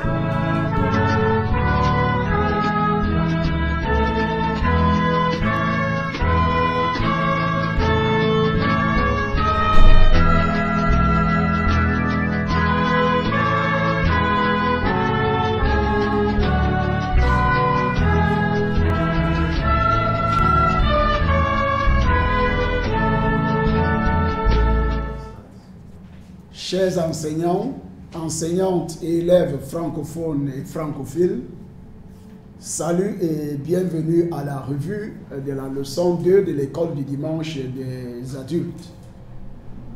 Chers enseignants, enseignantes et élèves francophones et francophiles, salut et bienvenue à la revue de la leçon 2 de l'école du dimanche des adultes.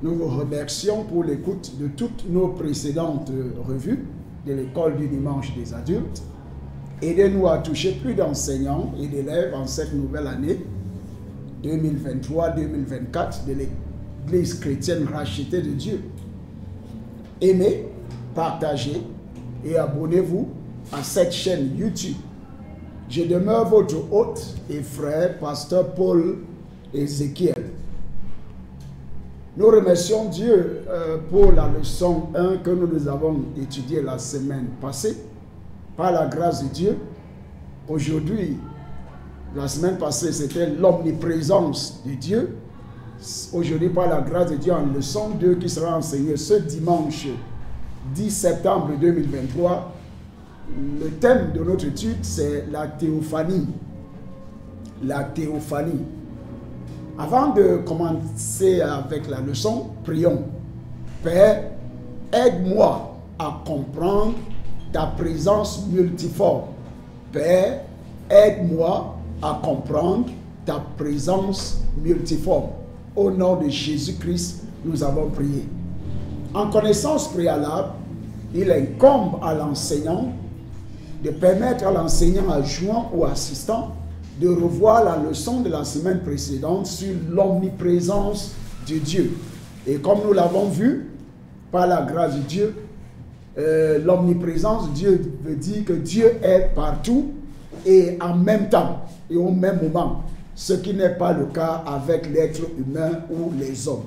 Nous vous remercions pour l'écoute de toutes nos précédentes revues de l'école du dimanche des adultes. Aidez-nous à toucher plus d'enseignants et d'élèves en cette nouvelle année 2023-2024 de l'Église chrétienne rachetée de Dieu. Aimez, partagez et abonnez-vous à cette chaîne YouTube. Je demeure votre hôte et frère, pasteur Paul Ézéchiel. Nous remercions Dieu pour la leçon 1 que nous avons étudiée la semaine passée. Par la grâce de Dieu, aujourd'hui, la semaine passée, c'était l'omniprésence de Dieu. Aujourd'hui, par la grâce de Dieu, en leçon 2 qui sera enseignée ce dimanche 10 septembre 2023, le thème de notre étude, c'est la théophanie. La théophanie. Avant de commencer avec la leçon, prions. Père, aide-moi à comprendre ta présence multiforme. Père, aide-moi à comprendre ta présence multiforme. Au nom de Jésus-Christ, nous avons prié. En connaissance préalable, il incombe à l'enseignant de permettre à l'enseignant adjoint ou assistant de revoir la leçon de la semaine précédente sur l'omniprésence de Dieu. Et comme nous l'avons vu, par la grâce de Dieu, l'omniprésence de Dieu veut dire que Dieu est partout et en même temps et au même moment. Ce qui n'est pas le cas avec l'être humain ou les hommes.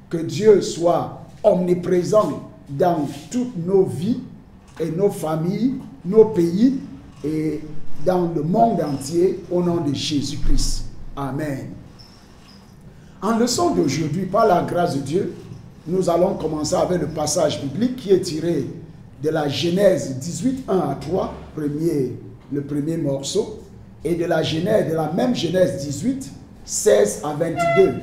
Que Dieu soit omniprésent dans toutes nos vies et nos familles, nos pays et dans le monde entier au nom de Jésus-Christ. Amen. En leçon d'aujourd'hui, par la grâce de Dieu, nous allons commencer avec le passage biblique qui est tiré de la Genèse 18, 1 à 3, le premier morceau, et de la même Genèse 18, 16 à 22.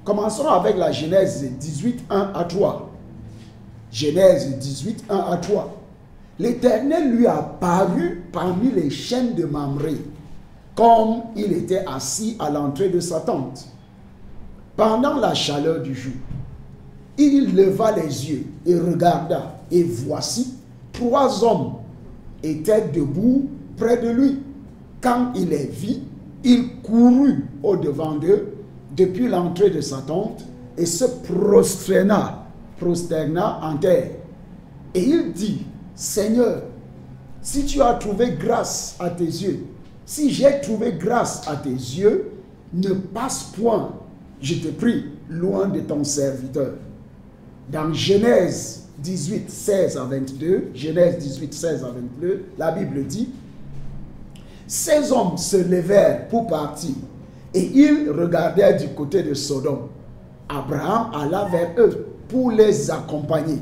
Commençons avec la Genèse 18, 1 à 3. Genèse 18, 1 à 3. L'Éternel lui apparut parmi les chênes de Mamré, comme il était assis à l'entrée de sa tente. Pendant la chaleur du jour, il leva les yeux et regarda, et voici, 3 hommes étaient debout près de lui. Quand il les vit, il courut au-devant d'eux depuis l'entrée de sa tente et se prosterna en terre. Et il dit, Seigneur, si tu as trouvé grâce à tes yeux, si j'ai trouvé grâce à tes yeux, ne passe point, je te prie, loin de ton serviteur. Dans Genèse 18, 16 à 22, Genèse 18, 16 à 22, la Bible dit, ces hommes se levèrent pour partir et ils regardèrent du côté de Sodome. Abraham alla vers eux pour les accompagner.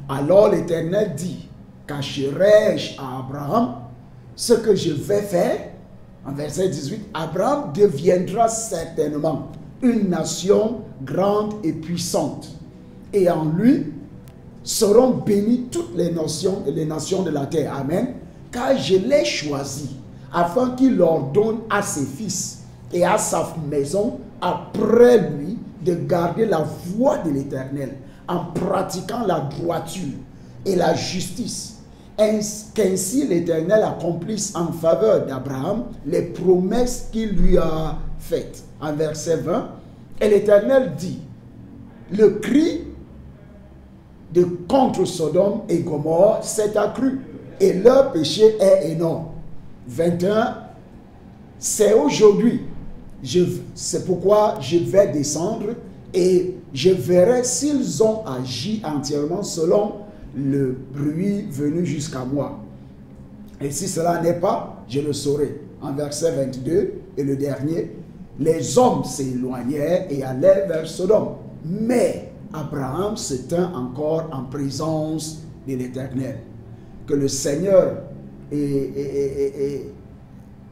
Alors l'Éternel dit, cacherai-je à Abraham ce que je vais faire? En verset 18, Abraham deviendra certainement une nation grande et puissante. Et en lui seront bénies toutes les nations de la terre. Amen. Car je l'ai choisi afin qu'il ordonne à ses fils et à sa maison après lui de garder la voie de l'Éternel en pratiquant la droiture et la justice, qu'ainsi l'Éternel accomplisse en faveur d'Abraham les promesses qu'il lui a faites. En verset 20, et l'Éternel dit, le cri de contre Sodome et Gomorrhe s'est accru et leur péché est énorme. 21, c'est aujourd'hui, c'est pourquoi je vais descendre et je verrai s'ils ont agi entièrement selon le bruit venu jusqu'à moi. Et si cela n'est pas, je le saurai. En verset 22 et le dernier, les hommes s'éloignèrent et allèrent vers Sodome. Mais Abraham se tint encore en présence de l'Éternel. Que le Seigneur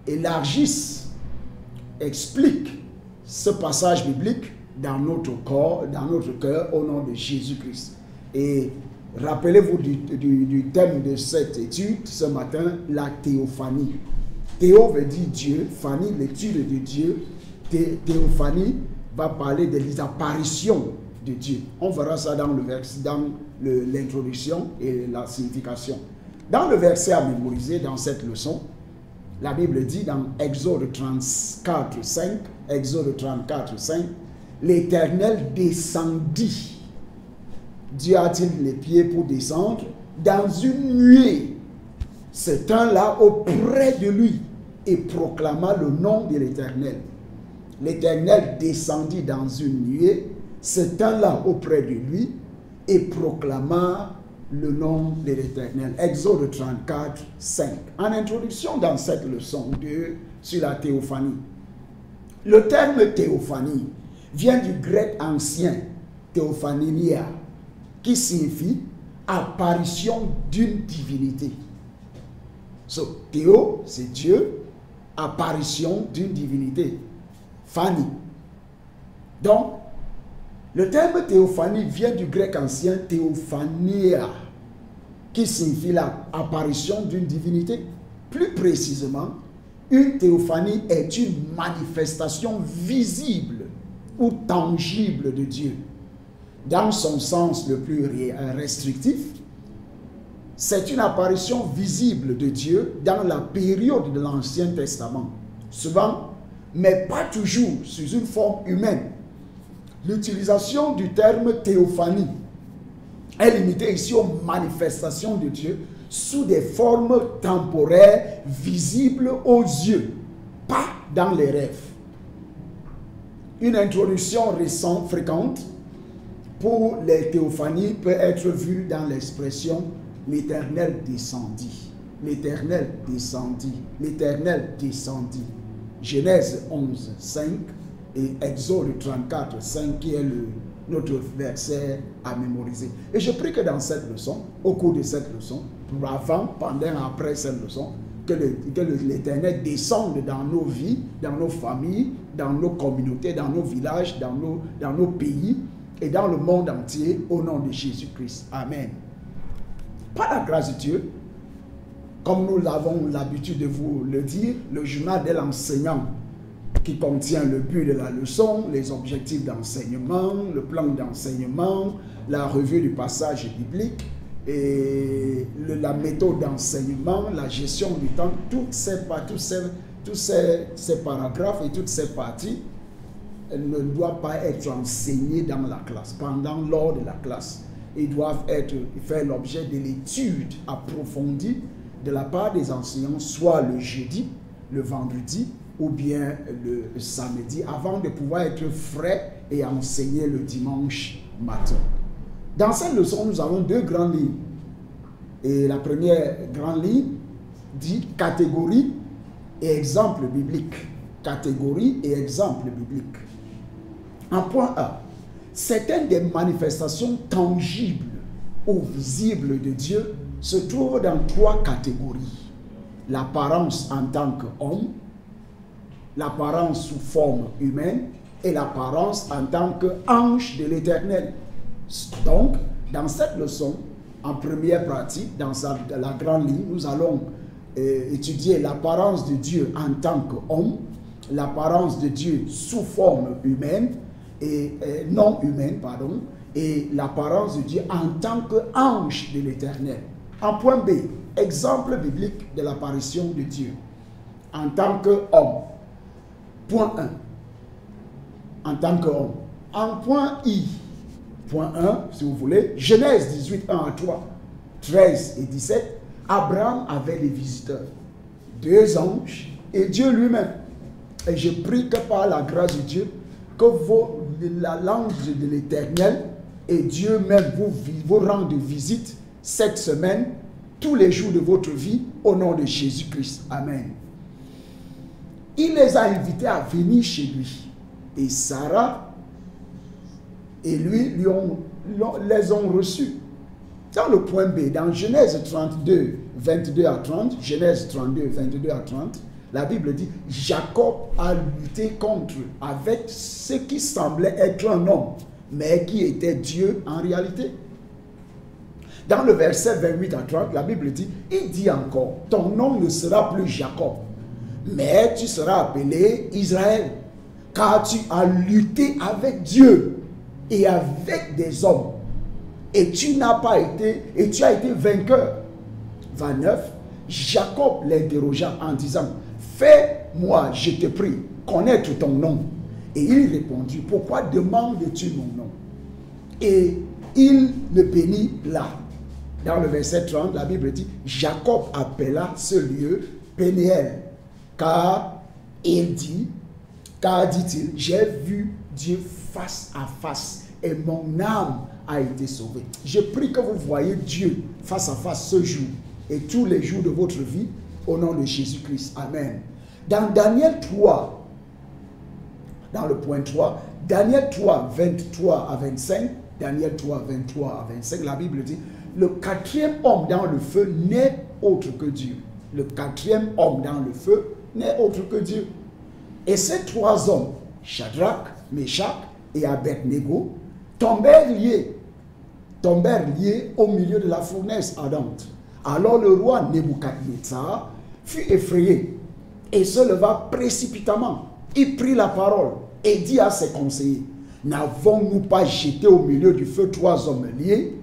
élargisse, explique ce passage biblique dans notre corps, dans notre cœur, au nom de Jésus-Christ. Et rappelez-vous du thème de cette étude ce matin, la théophanie. Théo veut dire Dieu, Phanie, l'étude de Dieu. Théophanie va parler des apparitions de Dieu. On verra ça dans l'introduction et la signification. Dans le verset à mémoriser, dans cette leçon, la Bible dit dans Exode 34, 5, Exode 34, 5, l'Éternel descendit. Dieu a-t-il les pieds pour descendre? Dans une nuée, se tint là auprès de lui et proclama le nom de l'Éternel. L'Éternel descendit dans une nuée, se tint là auprès de lui et proclama le nom de l'Éternel. Exode 34, 5. En introduction dans cette leçon 2 sur la théophanie. Le terme théophanie vient du grec ancien théophania, qui signifie apparition d'une divinité. So, Théo, c'est Dieu, apparition d'une divinité. Phanie. Donc, le terme théophanie vient du grec ancien théophania, qui signifie l'apparition d'une divinité. Plus précisément, une théophanie est une manifestation visible ou tangible de Dieu. Dans son sens le plus restrictif, c'est une apparition visible de Dieu dans la période de l'Ancien Testament. Souvent, mais pas toujours, sous une forme humaine. L'utilisation du terme théophanie est limitée ici aux manifestations de Dieu sous des formes temporaires visibles aux yeux, pas dans les rêves. Une introduction récente, fréquente, pour les théophanies peut être vue dans l'expression « l'Éternel descendit ». L'Éternel descendit. L'Éternel descendit. Genèse 11, 5 et Exode 34, 5 qui est notre verset à mémoriser. Et je prie que dans cette leçon, au cours de cette leçon, avant, pendant, après cette leçon, que l'Éternel descende dans nos vies, dans nos familles, dans nos communautés, dans nos villages, dans nos pays et dans le monde entier, au nom de Jésus-Christ. Amen. Par la grâce de Dieu, comme nous avons l'habitude de vous le dire, le journal de l'enseignant qui contient le but de la leçon, les objectifs d'enseignement, le plan d'enseignement, la revue du passage biblique, et la méthode d'enseignement, la gestion du temps, tous ces paragraphes et toutes ces parties ne doivent pas être enseignés dans la classe, lors de la classe. Ils doivent faire l'objet de l'étude approfondie de la part des enseignants, soit le jeudi, le vendredi ou bien le samedi, avant de pouvoir être frais et enseigner le dimanche matin. Dans cette leçon, nous avons deux grandes lignes. Et la première grande ligne dit catégorie et exemple biblique. Catégorie et exemple biblique. En point A, certaines des manifestations tangibles ou visibles de Dieu se trouvent dans trois catégories. L'apparence en tant qu'homme, l'apparence sous forme humaine et l'apparence en tant qu'ange de l'Éternel. Donc, dans cette leçon, en première partie, dans la grande ligne, nous allons étudier l'apparence de Dieu en tant qu'homme, l'apparence de Dieu sous forme humaine et non humaine, pardon, et l'apparence de Dieu en tant qu'ange de l'Éternel. En point B, exemple biblique de l'apparition de Dieu en tant qu'homme. Point 1, en tant qu'homme. En point I, point 1, si vous voulez, Genèse 18, 1 à 3, 13 et 17, Abraham avait des visiteurs, deux anges et Dieu lui-même. Et je prie que par la grâce de Dieu, que l'ange de l'Éternel et Dieu même vous rendent visite cette semaine, tous les jours de votre vie, au nom de Jésus-Christ. Amen. Il les a invités à venir chez lui. Et Sarah et lui les ont reçus. Dans le point B, dans Genèse 32, 22 à 30, Genèse 32, 22 à 30, la Bible dit, Jacob a lutté contre eux avec ce qui semblait être un homme, mais qui était Dieu en réalité. Dans le verset 28 à 30, la Bible dit, il dit encore, ton nom ne sera plus Jacob, mais tu seras appelé Israël, car tu as lutté avec Dieu et avec des hommes, et tu n'as pas été, et tu as été vainqueur. 29, Jacob l'interrogea en disant, fais-moi, je te prie, connaître ton nom. Et il répondit, pourquoi demandes-tu mon nom? Et il le bénit là. Dans le verset 30, la Bible dit, Jacob appela ce lieu Péniel, car dit-il, j'ai vu Dieu face à face et mon âme a été sauvée. Je prie que vous voyez Dieu face à face ce jour et tous les jours de votre vie au nom de Jésus-Christ. Amen. Dans Daniel 3, dans le point 3, Daniel 3, 23 à 25, Daniel 3, 23 à 25, la Bible dit, le quatrième homme dans le feu n'est autre que Dieu. Le quatrième homme dans le feu n'est autre que Dieu. Et ces trois hommes, Shadrach, Meshach et Abednego, tombèrent liés au milieu de la fournaise ardente. Alors le roi Nebuchadnezzar fut effrayé et se leva précipitamment. Il prit la parole et dit à ses conseillers, n'avons-nous pas jeté au milieu du feu trois hommes liés?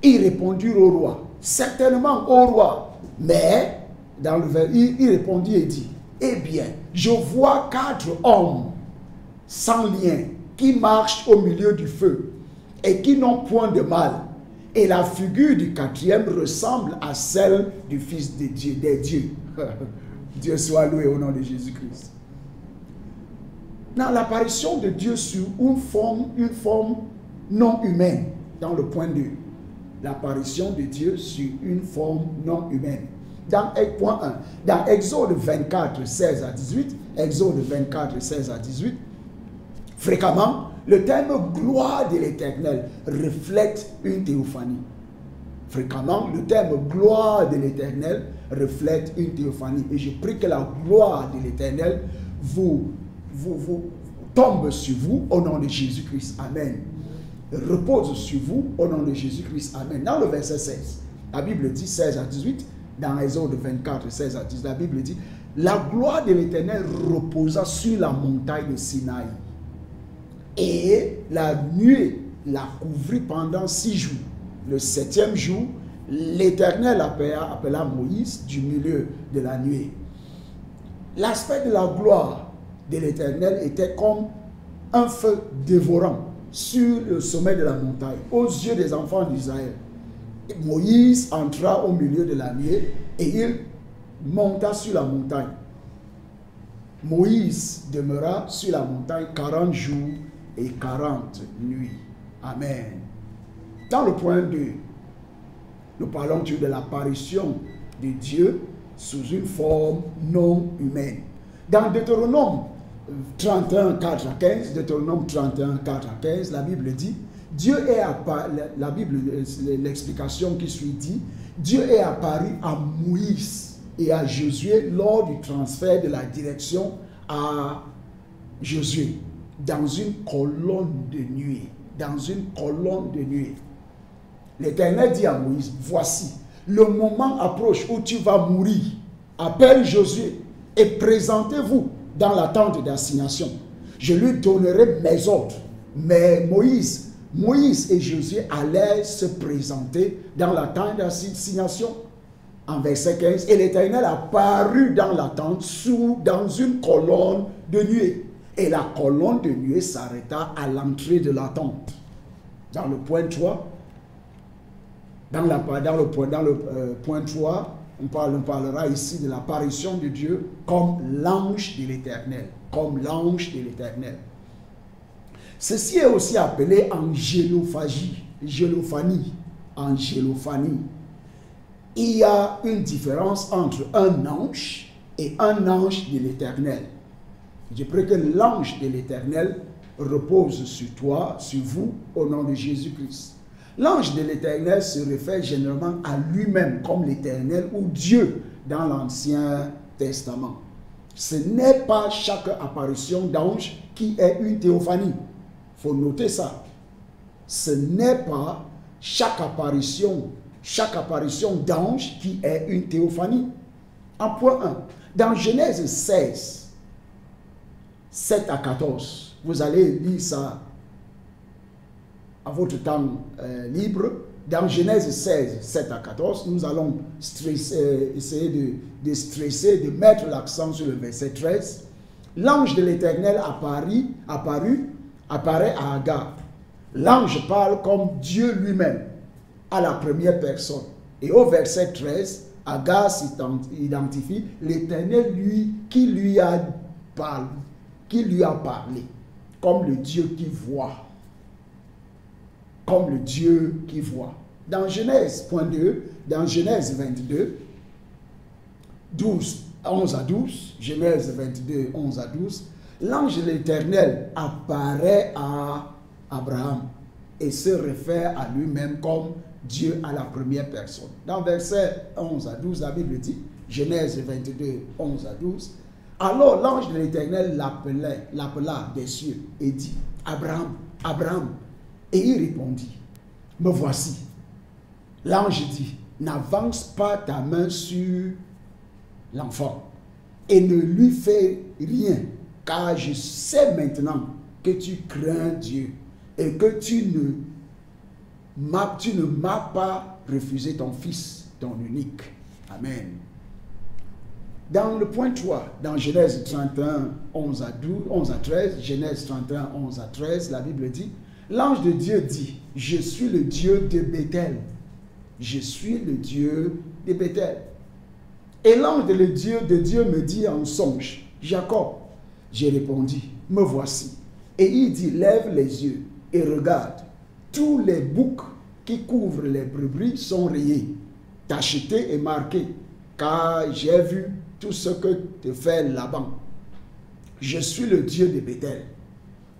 Ils répondirent au roi, certainement au roi. Mais, il répondit et dit, eh bien, je vois 4 hommes sans lien qui marchent au milieu du feu et qui n'ont point de mal. Et la figure du quatrième ressemble à celle du Fils de Dieu, des dieux. Dieu soit loué au nom de Jésus-Christ. Dans l'apparition de Dieu sur une forme non humaine, dans le point 2, l'apparition de Dieu sur une forme non humaine. Dans point 1, dans Exode 24, 16 à 18, Exode 24, 16 à 18, fréquemment, le terme gloire de l'Éternel reflète une théophanie. Fréquemment, le terme gloire de l'Éternel reflète une théophanie. Et je prie que la gloire de l'Éternel vous tombe sur vous au nom de Jésus-Christ. Amen. Repose sur vous au nom de Jésus-Christ. Amen. Dans le verset 16, la Bible dit 16 à 18, dans Exode 24, 16 à 18, la Bible dit, la gloire de l'Éternel reposa sur la montagne de Sinaï. Et la nuée la couvrit pendant 6 jours. Le 7e jour, l'Éternel appela Moïse du milieu de la nuée. L'aspect de la gloire de l'Éternel était comme un feu dévorant sur le sommet de la montagne, aux yeux des enfants d'Israël. Moïse entra au milieu de la nuée et il monta sur la montagne. Moïse demeura sur la montagne 40 jours et 40 nuits. Amen. Dans le point 2, nous parlons de l'apparition de Dieu sous une forme non humaine. Dans Deutéronome 31, 4 à 15, Deutéronome 31, 4 à 15, la Bible dit, Dieu est apparu, la Bible, l'explication qui suit dit, Dieu est apparu à Moïse et à Josué lors du transfert de la direction à Josué dans une colonne de nuée. Dans une colonne de nuée. L'Éternel dit à Moïse, voici, le moment approche où tu vas mourir. Appelle Josué et présentez-vous dans la tente d'assignation. Je lui donnerai mes ordres. Mais Moïse et Josué allaient se présenter dans la tente d'assignation. En verset 15, et l'Éternel apparut dans la tente dans une colonne de nuée. Et la colonne de nuée s'arrêta à l'entrée de la tente. Dans le point 3, dans le point 3, on parlera ici de l'apparition de Dieu comme l'ange de l'Éternel. Comme l'ange de l'Éternel. Ceci est aussi appelé angélophanie angélophanie. Il y a une différence entre un ange et un ange de l'Éternel. Je prie que l'ange de l'Éternel repose sur toi, sur vous, au nom de Jésus-Christ. L'ange de l'Éternel se réfère généralement à lui-même comme l'Éternel ou Dieu dans l'Ancien Testament. Ce n'est pas chaque apparition d'ange qui est une théophanie. Il faut noter ça. Ce n'est pas chaque apparition d'ange qui est une théophanie. En point 1, dans Genèse 16, 7 à 14, vous allez lire ça à votre temps libre. Dans Genèse 16, 7 à 14, nous allons essayer de stresser, de mettre l'accent sur le verset 13. L'ange de l'Éternel apparaît à Agar. L'ange parle comme Dieu lui-même, à la première personne. Et au verset 13, Agar identifie l'Éternel qui lui a parlé, comme le Dieu qui voit. Comme le Dieu qui voit. Dans Genèse, point 2, dans Genèse 22, 11 à 12, Genèse 22, 11 à 12, l'ange de l'Éternel apparaît à Abraham et se réfère à lui-même comme Dieu à la première personne. Dans verset 11 à 12, la Bible dit, Genèse 22, 11 à 12, alors l'ange de l'Éternel l'appela des cieux et dit, Abraham, Abraham. Et il répondit, me voici. L'ange dit, n'avance pas ta main sur l'enfant et ne lui fais rien, car je sais maintenant que tu crains Dieu et que tu ne m'as pas refusé ton fils, ton unique. Amen. Dans le point 3, dans Genèse 31, 11 à 13, Genèse 31, 11 à 13, la Bible dit, l'ange de Dieu dit, je suis le Dieu de Béthel. Je suis le Dieu de Béthel. Et l'ange de Dieu me dit en songe, Jacob. J'ai répondu, me voici. Et il dit, lève les yeux et regarde. Tous les boucs qui couvrent les brebis sont rayés, tachetés et marqués, car j'ai vu tout ce que te fait Laban. Je suis le Dieu de Béthel,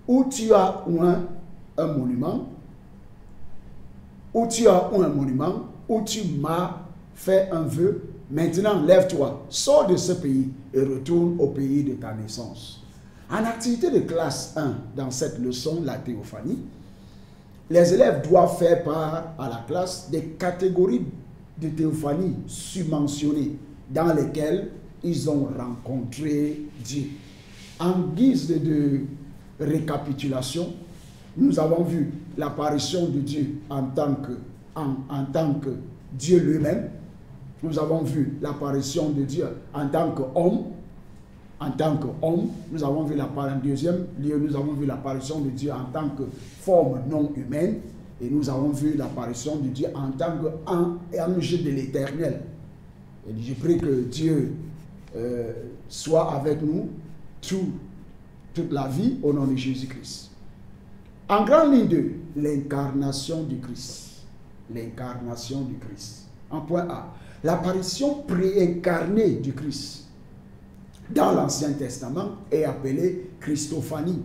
où tu as un monument, où tu m'as fait un vœu. Maintenant, lève-toi, sors de ce pays et retourne au pays de ta naissance. En activité de classe 1, dans cette leçon, la théophanie, les élèves doivent faire part à la classe des catégories de théophanie submentionnées dans lesquelles ils ont rencontré Dieu. En guise de récapitulation, nous avons vu l'apparition de Dieu en tant que Dieu lui-même. Nous avons vu l'apparition de Dieu en tant qu'homme. Nous avons vu en deuxième lieu, nous avons vu l'apparition de Dieu en tant que forme non humaine. Et nous avons vu l'apparition de Dieu en tant qu'ange de l'Éternel. Et je prie que Dieu soit avec nous toute la vie au nom de Jésus-Christ. En grande ligne 2, l'incarnation du Christ. L'incarnation du Christ. En point A, l'apparition préincarnée du Christ dans l'Ancien Testament est appelée Christophanie.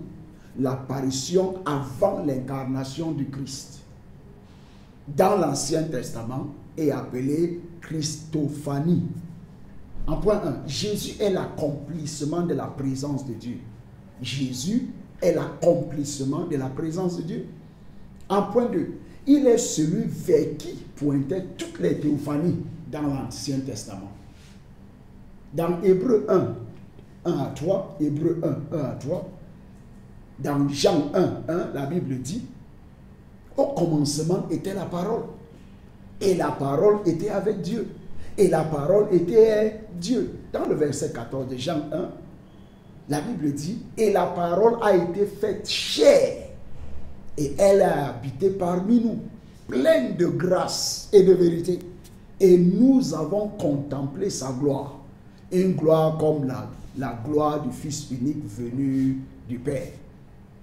L'apparition avant l'incarnation du Christ dans l'Ancien Testament est appelée Christophanie. En point 1, Jésus est l'accomplissement de la présence de Dieu. Jésus est l'accomplissement de la présence de Dieu. En point 2, il est celui vers qui pointaient toutes les théophanies dans l'Ancien Testament. Dans Hébreux 1 à 3, Hébreux 1 à 3, dans Jean 1, la Bible dit, au commencement était la parole, et la parole était avec Dieu, et la parole était Dieu. Dans le verset 14 de Jean 1, la Bible dit, et la parole a été faite chair, et elle a habité parmi nous, pleine de grâce et de vérité. Et nous avons contemplé sa gloire, une gloire comme la gloire du Fils unique venu du Père.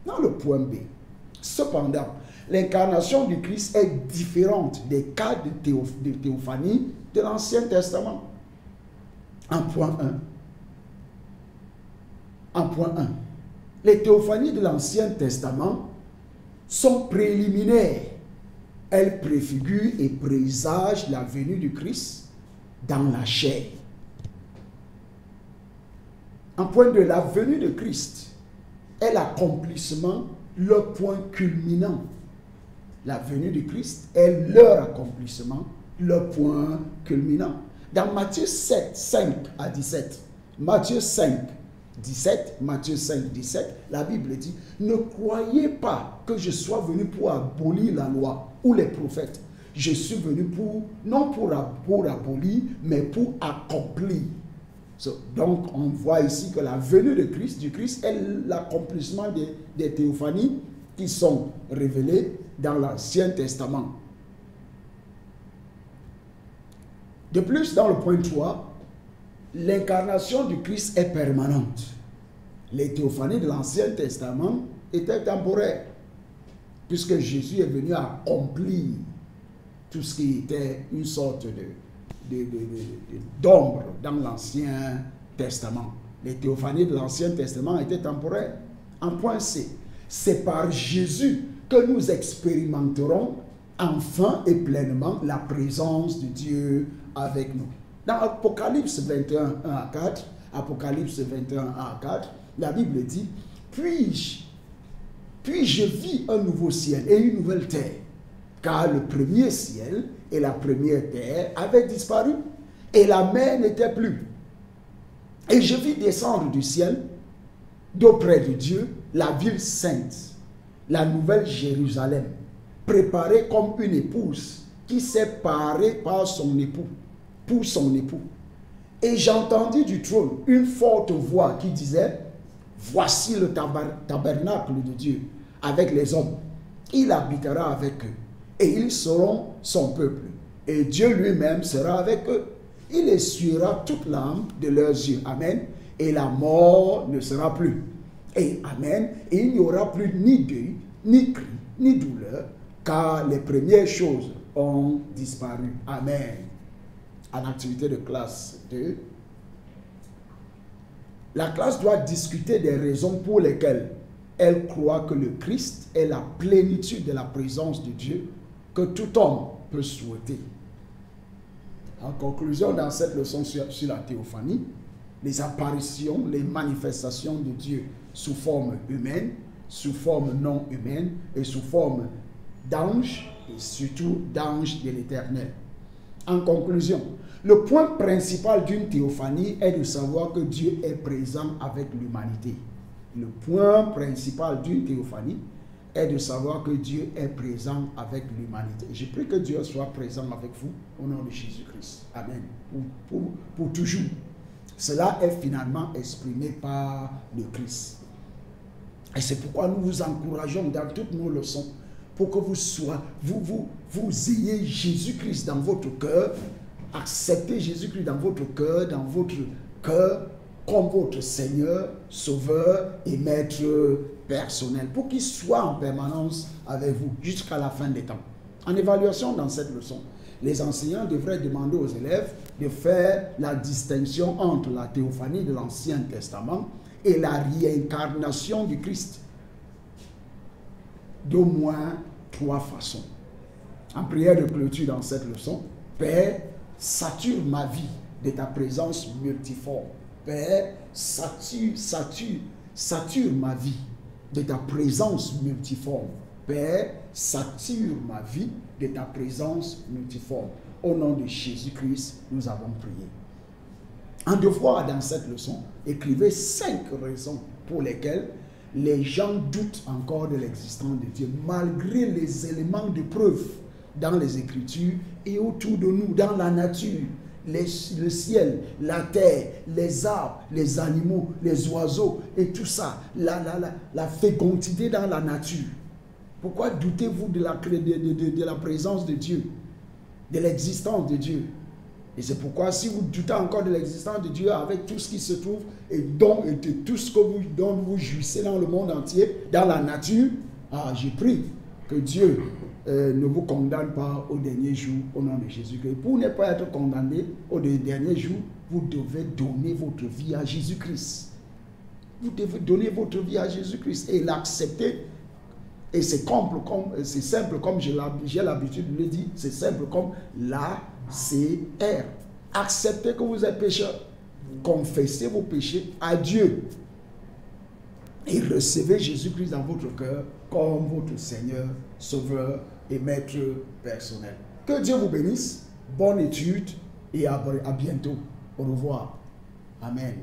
Dans le point B, cependant, L'incarnation du Christ est différente des cas de théophanie de l'Ancien Testament. En point 1. En point 1. Les théophanies de l'Ancien Testament sont préliminaires. Elles préfigurent et présagent la venue du Christ dans la chair. En point 2, la venue de Christ est l'accomplissement, le point culminant. La venue du Christ est leur accomplissement, le point culminant. Dans Matthieu 7, 5 à 17, Matthieu 5, 17, Matthieu 5, 17, la Bible dit, ne croyez pas que je sois venu pour abolir la loi ou les prophètes. Je suis venu non pour abolir, mais pour accomplir. Donc, on voit ici que la venue du Christ est l'accomplissement des théophanies qui sont révélées dans l'Ancien Testament. De plus, dans le point 3, l'incarnation du Christ est permanente. Les théophanies de l'Ancien Testament étaient temporaires, puisque Jésus est venu accomplir tout ce qui était une sorte d'ombre dans l'Ancien Testament. Les théophanies de l'Ancien Testament étaient temporaires. En point C, c'est par Jésus que nous expérimenterons enfin et pleinement la présence de Dieu avec nous. Dans Apocalypse 21, 1 à 4, Apocalypse 21, 1 à 4, la Bible dit, puis je vis un nouveau ciel et une nouvelle terre, car le premier ciel et la première terre avaient disparu, et la mer n'était plus. Et je vis descendre du ciel, d'auprès de Dieu, la ville sainte, la nouvelle Jérusalem, préparée comme une épouse qui s'est parée par son époux, pour son époux. Et j'entendis du trône une forte voix qui disait, voici le tabernacle de Dieu avec les hommes. Il habitera avec eux et ils seront son peuple. Et Dieu lui-même sera avec eux. Il essuiera toute larme de leurs yeux. Amen. Et la mort ne sera plus. Et amen. Et il n'y aura plus ni deuil, ni cri, ni douleur, car les premières choses ont disparu. Amen. En activité de classe 2, la classe doit discuter des raisons pour lesquelles elle croit que le Christ est la plénitude de la présence de Dieu que tout homme peut souhaiter. En conclusion, dans cette leçon sur la théophanie, les apparitions, les manifestations de Dieu sous forme humaine, sous forme non humaine et sous forme d'ange et surtout d'ange de l'Éternel. En conclusion, le point principal d'une théophanie est de savoir que Dieu est présent avec l'humanité. Le point principal d'une théophanie est de savoir que Dieu est présent avec l'humanité. Je prie que Dieu soit présent avec vous au nom de Jésus-Christ. Amen. Pour toujours. Cela est finalement exprimé par le Christ. Et c'est pourquoi nous vous encourageons dans toutes nos leçons pour que vous ayez Jésus-Christ dans votre cœur. Acceptez Jésus-Christ dans votre cœur comme votre Seigneur, Sauveur et Maître personnel, pour qu'il soit en permanence avec vous jusqu'à la fin des temps. En évaluation dans cette leçon, les enseignants devraient demander aux élèves de faire la distinction entre la théophanie de l'Ancien Testament et la réincarnation du Christ d'au moins 3 façons. En prière de clôture dans cette leçon, Père, sature ma vie de ta présence multiforme. Père, sature ma vie de ta présence multiforme. Père, sature ma vie de ta présence multiforme. Au nom de Jésus-Christ, nous avons prié. Un devoir dans cette leçon, écrivez 5 raisons pour lesquelles les gens doutent encore de l'existence de Dieu, malgré les éléments de preuve dans les Écritures et autour de nous, dans la nature, le ciel, la terre, les arbres, les animaux, les oiseaux et tout ça, la fécondité dans la nature. Pourquoi doutez-vous de la présence de Dieu, de l'existence de Dieu? Et c'est pourquoi si vous doutez encore de l'existence de Dieu avec tout ce qui se trouve et de tout ce dont vous jouissez dans le monde entier, dans la nature, je prie Que Dieu ne vous condamne pas au dernier jour au nom de Jésus-Christ. Pour ne pas être condamné au dernier jour, vous devez donner votre vie à Jésus-Christ. Vous devez donner votre vie à Jésus-Christ et l'accepter. Et c'est simple comme j'ai l'habitude de le dire, c'est simple comme l'ACR. Acceptez que vous êtes pécheur. Confessez vos péchés à Dieu. Et recevez Jésus-Christ dans votre cœur comme votre Seigneur, Sauveur et Maître personnel. Que Dieu vous bénisse. Bonne étude et à bientôt. Au revoir. Amen.